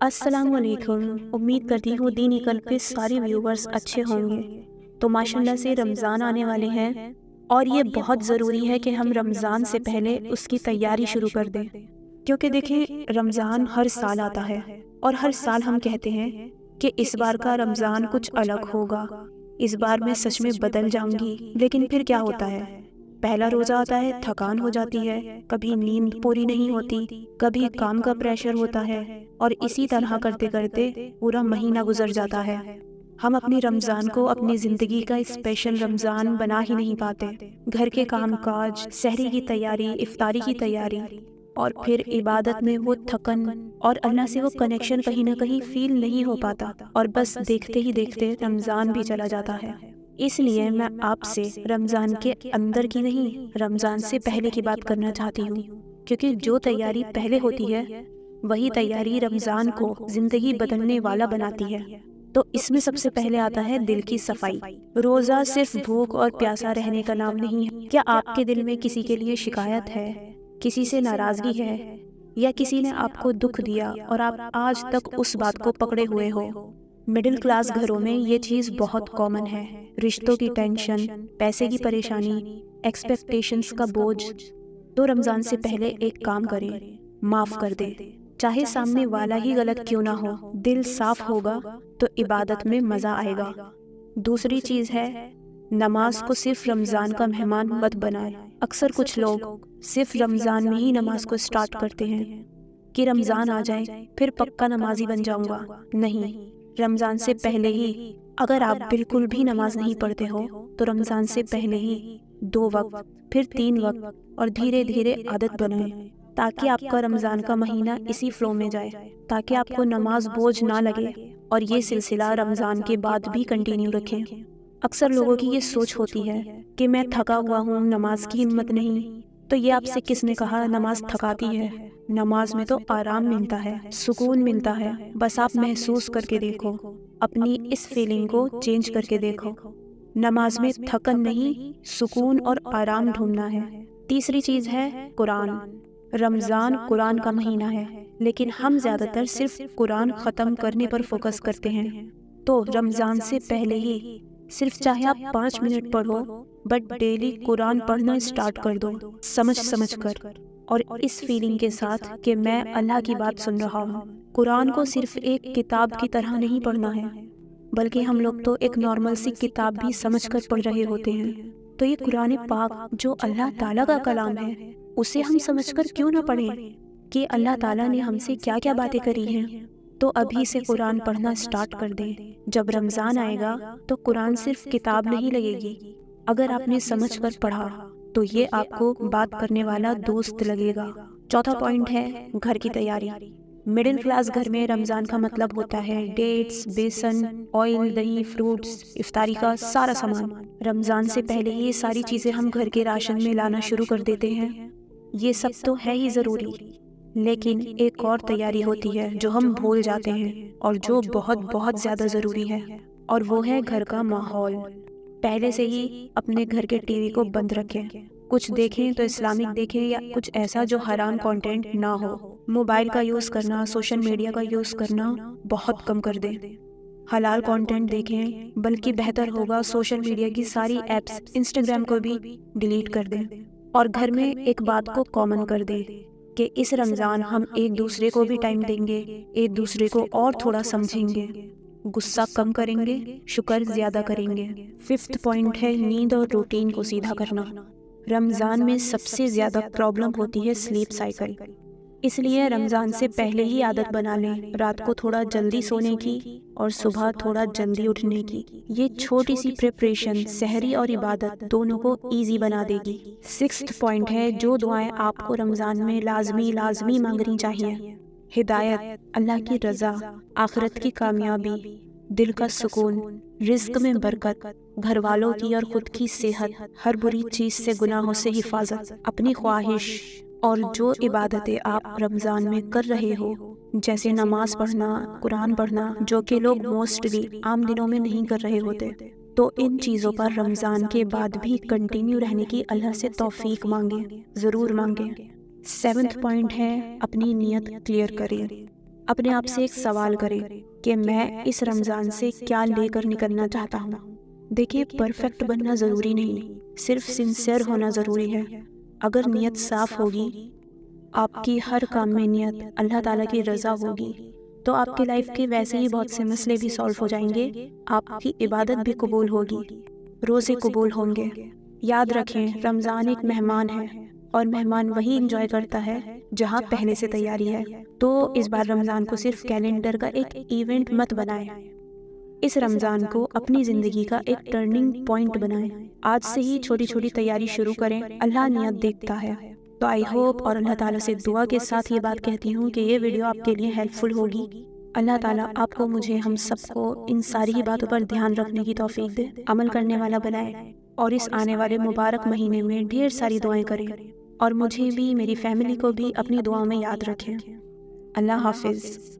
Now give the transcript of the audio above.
السلام علیکم۔ امید کرتی ہوں دینی قلب کے سارے ویورز اچھے ہوں گے۔ تو ماشاءاللہ سے رمضان آنے والے ہیں اور یہ بہت ضروری ہے کہ ہم رمضان سے پہلے اس کی تیاری شروع کر دیں، کیونکہ دیکھیں رمضان ہر سال آتا ہے اور ہر سال ہم کہتے ہیں کہ اس بار کا رمضان کچھ الگ ہوگا، اس بار میں سچ میں بدل جاؤں گی، لیکن پھر کیا ہوتا ہے؟ پہلا روزہ آتا ہے، تھکان ہو جاتی ہے، کبھی نیند پوری نہیں ہوتی، کبھی کام کا پریشر ہوتا ہے، اور اسی طرح کرتے کرتے پورا مہینہ گزر جاتا ہے۔ ہم اپنی رمضان کو اپنی زندگی کا اسپیشل رمضان بنا ہی نہیں پاتے۔ گھر کے کام کاج، سحری کی تیاری، افطاری کی تیاری، اور پھر عبادت میں وہ تھکن اور اللہ سے وہ کنیکشن کہیں نہ کہیں فیل نہیں ہو پاتا، اور بس دیکھتے ہی دیکھتے رمضان بھی چلا جاتا ہے۔ اس لیے میں آپ سے رمضان کے اندر کی نہیں، رمضان سے پہلے کی بات کرنا چاہتی ہوں، کیونکہ جو تیاری پہلے ہوتی ہے وہی تیاری رمضان کو زندگی بدلنے والا بناتی ہے۔ تو اس میں سب سے پہلے آتا ہے دل کی صفائی۔ روزہ صرف بھوک اور پیاسا رہنے کا نام نہیں ہے۔ کیا آپ کے دل میں کسی کے لیے شکایت ہے، کسی سے ناراضگی ہے، یا کسی نے آپ کو دکھ دیا اور آپ آج تک اس بات کو پکڑے ہوئے ہو؟ مڈل کلاس گھروں میں یہ چیز بہت کامن ہے۔ رشتوں کی ٹینشن، پیسے کی پریشانی، ایکسپیکٹیشنز کا بوجھ۔ تو رمضان سے پہلے ایک کام کریں، معاف کر دیں، چاہے سامنے والا ہی غلط کیوں نہ ہو۔ دل صاف ہوگا تو عبادت میں مزہ آئے گا۔ دوسری چیز ہے، نماز کو صرف رمضان کا مہمان مت بنائے۔ اکثر کچھ لوگ صرف رمضان میں ہی نماز کو سٹارٹ کرتے ہیں کہ رمضان آ جائے پھر پکا نمازی بن جاؤں گا۔ نہیں، رمضان سے پہلے ہی اگر آپ بالکل بھی نماز نہیں پڑھتے ہو تو رمضان سے پہلے ہی 2 وقت، پھر 3 وقت، اور دھیرے دھیرے عادت بنائیں، تاکہ آپ کا رمضان کا مہینہ اسی فلو میں جائے، تاکہ آپ کو نماز بوجھ نہ لگے، اور یہ سلسلہ رمضان کے بعد بھی کنٹینیو رکھیں۔ اکثر لوگوں کی یہ سوچ ہوتی ہے کہ میں تھکا ہوا ہوں، نماز کی ہمت نہیں۔ تو یہ آپ سے کس نے کہا نماز تھکاتی ہے؟ نماز میں تو آرام ملتا ہے، سکون ملتا ہے۔ بس آپ محسوس کر کے دیکھو، اپنی اس فیلنگ کو چینج کر کے دیکھو۔ نماز میں تھکن نہیں، سکون اور آرام ڈھونڈنا ہے۔ تیسری چیز ہے قرآن۔ رمضان قرآن کا مہینہ ہے، لیکن ہم زیادہ تر صرف قرآن ختم کرنے پر فوکس کرتے ہیں۔ تو رمضان سے پہلے ہی صرف چاہے آپ 5 منٹ پڑھو، بٹ ڈیلی قرآن پڑھنا سٹارٹ کر دو، سمجھ کر، اور اس فیلنگ کے ساتھ کہ میں اللہ کی بات سن رہا ہوں۔ قرآن کو صرف ایک کتاب کی طرح نہیں پڑھنا ہے، بلکہ ہم لوگ تو ایک نارمل سی کتاب بھی سمجھ کر پڑھ رہے ہوتے ہیں۔ تو یہ قرآن پاک جو اللہ تعالیٰ کا کلام ہے، اسے ہم سمجھ کر کیوں نہ پڑھیں کہ اللہ تعالیٰ نے ہم سے کیا کیا باتیں کری ہیں۔ تو ابھی سے قرآن پڑھنا سٹارٹ کر دیں۔ جب رمضان آئے گا تو قرآن صرف کتاب نہیں لگے گی، اگر آپ نے سمجھ کر پڑھا تو یہ آپ کو بات کرنے والا دوست لگے گا۔ چوتھا پوائنٹ ہے گھر کی تیاری۔ مڈل کلاس گھر میں رمضان کا مطلب ہوتا ہے ڈیٹس، بیسن، آئل، دہی، فروٹس، افطاری کا سارا سامان۔ رمضان سے پہلے ہی یہ ساری چیزیں ہم گھر کے راشن میں لانا شروع کر دیتے ہیں۔ یہ سب تو ہے ہی ضروری، لیکن ایک اور تیاری ہوتی ہے جو ہم بھول جاتے ہیں اور جو بہت بہت زیادہ ضروری ہے، اور وہ ہے گھر کا ماحول۔ پہلے سے ہی اپنے گھر کے ٹی وی کو بند رکھیں، کچھ دیکھیں تو اسلامک دیکھیں یا کچھ ایسا جو حرام کانٹینٹ نہ ہو۔ موبائل کا یوز کرنا، سوشل میڈیا کا یوز کرنا بہت کم کر دیں۔ حلال کانٹینٹ دیکھیں، بلکہ بہتر ہوگا سوشل میڈیا کی ساری ایپس، انسٹاگرام کو بھی ڈیلیٹ کر دیں، اور گھر میں ایک بات کو کامن کر دیں کہ اس رمضان ہم ایک دوسرے کو بھی ٹائم دیں گے، ایک دوسرے کو اور تھوڑا سمجھیں گے، غصہ کم کریں گے، شکر زیادہ کریں گے۔ 5th پوائنٹ ہے نیند اور روٹین کو سیدھا کرنا۔ رمضان میں سب سے زیادہ پرابلم ہوتی ہے سلیپ سائیکل، اس لیے رمضان سے پہلے ہی عادت بنا لیں رات کو تھوڑا جلدی سونے کی اور صبح تھوڑا جلدی اٹھنے کی۔ یہ چھوٹی سی پریپریشن سحری اور عبادت دونوں کو ایزی بنا دے گی۔ 6th پوائنٹ ہے جو دعائیں آپ کو رمضان میں لازمی مانگنی چاہیے۔ ہدایت، اللہ کی رضا، آخرت کی کامیابی، دل کا سکون، رزق میں برکت، گھر والوں کی اور خود کی صحت، ہر بری چیز سے، گناہوں سے حفاظت، اپنی خواہش، اور جو عبادتیں آپ رمضان میں کر رہے ہو، جیسے نماز پڑھنا، قرآن پڑھنا، جو کہ لوگ موسٹلی عام دنوں میں نہیں کر رہے ہوتے، تو ان چیزوں پر رمضان کے بعد بھی کنٹینیو رہنے کی اللہ سے توفیق مانگیں، ضرور مانگیں۔ 7th پوائنٹ ہے اپنی نیت کلیئر کریں۔ اپنے آپ سے ایک سوال کریں کہ میں اس رمضان سے کیا لے کر نکلنا چاہتا ہوں۔ دیکھیں، پرفیکٹ بننا ضروری نہیں، صرف سنسیئر ہونا ضروری ہے۔ اگر نیت صاف ہوگی، آپ کی ہر کام میں نیت اللہ تعالیٰ کی رضا ہوگی، تو آپ کی لائف کے ویسے ہی بہت سے مسئلے بھی سالو ہو جائیں گے، آپ کی عبادت بھی قبول ہوگی، روزے قبول ہوں گے۔ یاد رکھیں، رمضان ایک مہمان ہے، اور مہمان وہی انجوائے کرتا ہے جہاں پہلے سے تیاری ہے۔ تو اس بار رمضان کو صرف کیلنڈر کا ایک ایونٹ مت بنائیں، اس رمضان کو اپنی زندگی کا ایک ٹرننگ پوائنٹ بنائیں۔ آج سے ہی چھوٹی چھوٹی تیاری شروع کریں، اللہ نیت دیکھتا ہے۔ تو آئی ہوپ اور اللہ تعالیٰ سے دعا کے ساتھ یہ بات کہتی ہوں کہ یہ ویڈیو آپ کے لیے ہیلپ فل ہوگی۔ اللہ تعالیٰ آپ کو، مجھے، ہم سب کو ان ساری ہی باتوں پر دھیان رکھنے کی توفیق دے، عمل کرنے والا بنائے، اور اس آنے والے مبارک مہینے میں ڈھیر ساری دعائیں کریں، اور مجھے بھی، میری فیملی کو بھی اپنی دعاؤں میں یاد رکھیں۔ اللہ حافظ۔